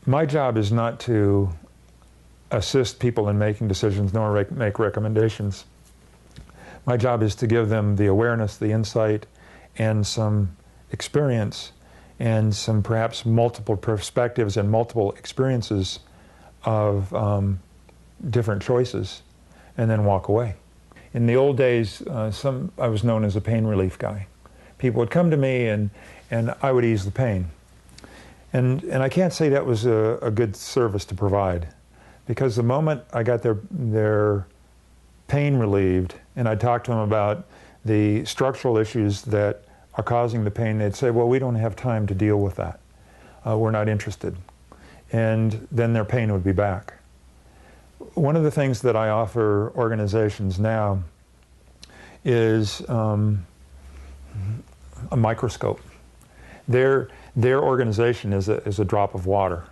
My job is not to assist people in making decisions nor make recommendations. My job is to give them the awareness, the insight, and some experience, and some perhaps multiple perspectives and multiple experiences of different choices, and then walk away. In the old days, I was known as a pain relief guy. People would come to me and I would ease the pain. And I can't say that was a good service to provide, because the moment I got their pain relieved and I talked to them about the structural issues that are causing the pain, they'd say, well, we don't have time to deal with that. We're not interested. And then their pain would be back. One of the things that I offer organizations now is a microscope. Their organization is a drop of water.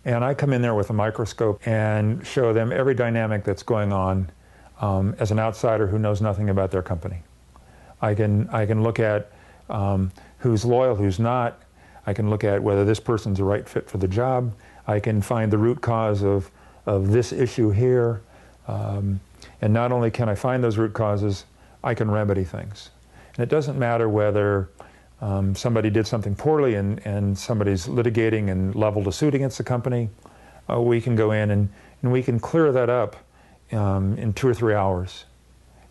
And I come in there with a microscope and show them every dynamic that's going on as an outsider who knows nothing about their company. I can look at who's loyal, who's not. I can look at whether this person's the right fit for the job. I can find the root cause of this issue here. And not only can I find those root causes, I can remedy things. And it doesn't matter whether somebody did something poorly and somebody's litigating and leveled a suit against the company. We can go in and we can clear that up in 2 or 3 hours.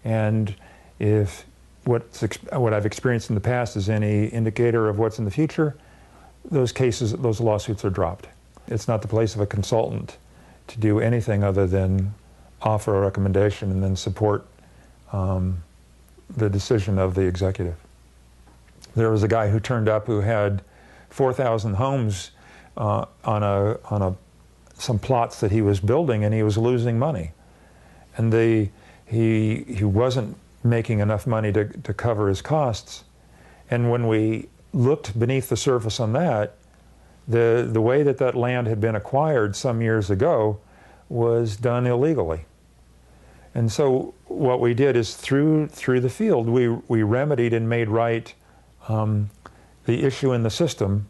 And if what I've experienced in the past is any indicator of what's in the future, those lawsuits are dropped. It's not the place of a consultant to do anything other than offer a recommendation and then support the decision of the executive. There was a guy who turned up who had 4,000 homes on some plots that he was building, and he was losing money. And he wasn't making enough money to cover his costs. And when we looked beneath the surface on that, the way that land had been acquired some years ago was done illegally. And so what we did is through the field, we remedied and made right the issue in the system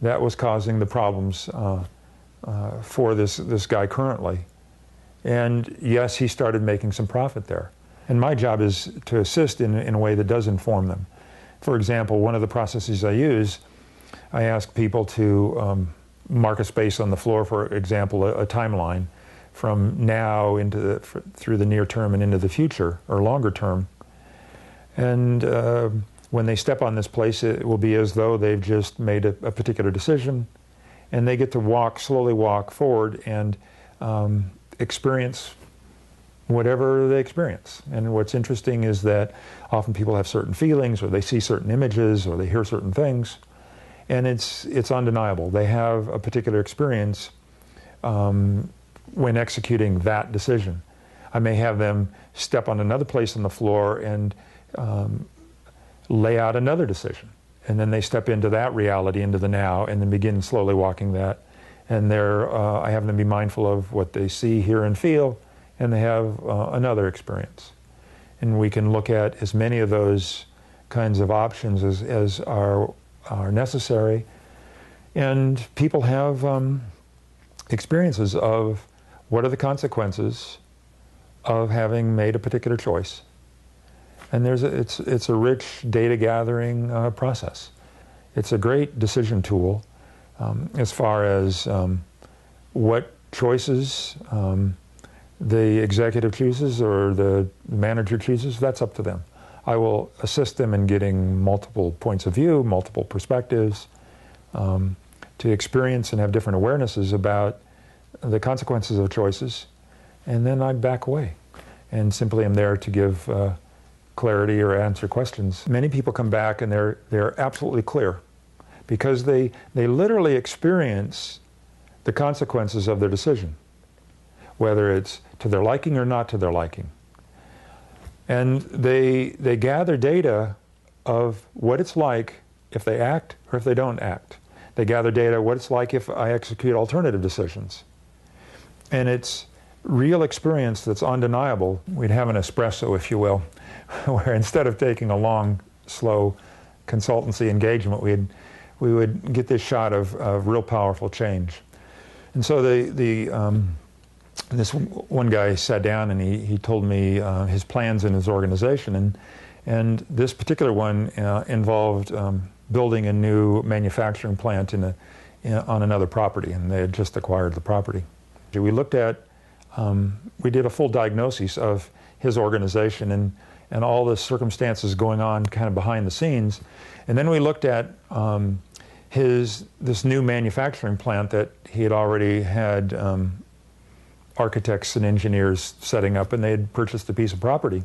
that was causing the problems for this guy currently. And yes, he started making some profit there. And my job is to assist in a way that does inform them. For example, one of the processes I use, I ask people to mark a space on the floor, for example, a timeline from now through the near term and into the future, or longer term. And when they step on this place, it will be as though they've just made a particular decision, and they get to slowly walk forward and experience whatever they experience. And what's interesting is that often people have certain feelings, or they see certain images, or they hear certain things, and it's undeniable. They have a particular experience when executing that decision. I may have them step on another place on the floor and lay out another decision. And then they step into that reality, into the now, and then begin slowly walking that. And I have them be mindful of what they see, hear, and feel, and they have another experience. And we can look at as many of those kinds of options as are necessary. And people have experiences of what are the consequences of having made a particular choice. And it's a rich data gathering process. It's a great decision tool as far as what choices the executive chooses or the manager chooses. That's up to them. I will assist them in getting multiple points of view, multiple perspectives, to experience and have different awarenesses about the consequences of choices, and then I back away and simply am there to give clarity or answer questions. Many people come back and they're absolutely clear because they literally experience the consequences of their decision, whether it's to their liking or not to their liking. And they gather data of what it's like if they act or if they don't act. They gather data what it's like if I execute alternative decisions. And it's real experience that's undeniable. We'd have an espresso, if you will, where instead of taking a long, slow consultancy engagement, we would get this shot of real powerful change. And so this one guy sat down and he told me his plans in his organization, and this particular one involved building a new manufacturing plant on another property, and they had just acquired the property. We looked at, we did a full diagnosis of his organization and all the circumstances going on kind of behind the scenes, and then we looked at this new manufacturing plant that he had already had architects and engineers setting up, and they had purchased a piece of property.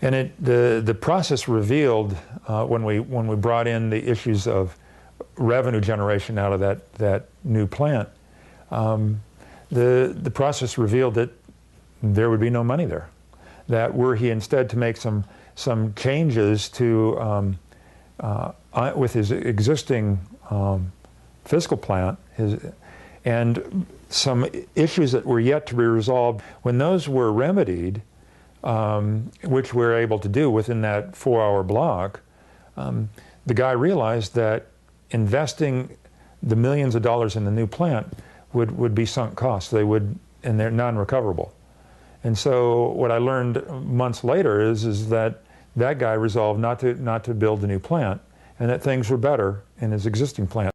And the process revealed when we brought in the issues of revenue generation out of that new plant, the process revealed that there would be no money there. That were he instead to make some changes to with his existing physical plant, and some issues that were yet to be resolved, when those were remedied, which we were able to do within that 4-hour block, the guy realized that investing the millions of dollars in the new plant would be sunk costs. And they're non-recoverable. And so what I learned months later is that guy resolved not to build a new plant, and that things were better in his existing plant.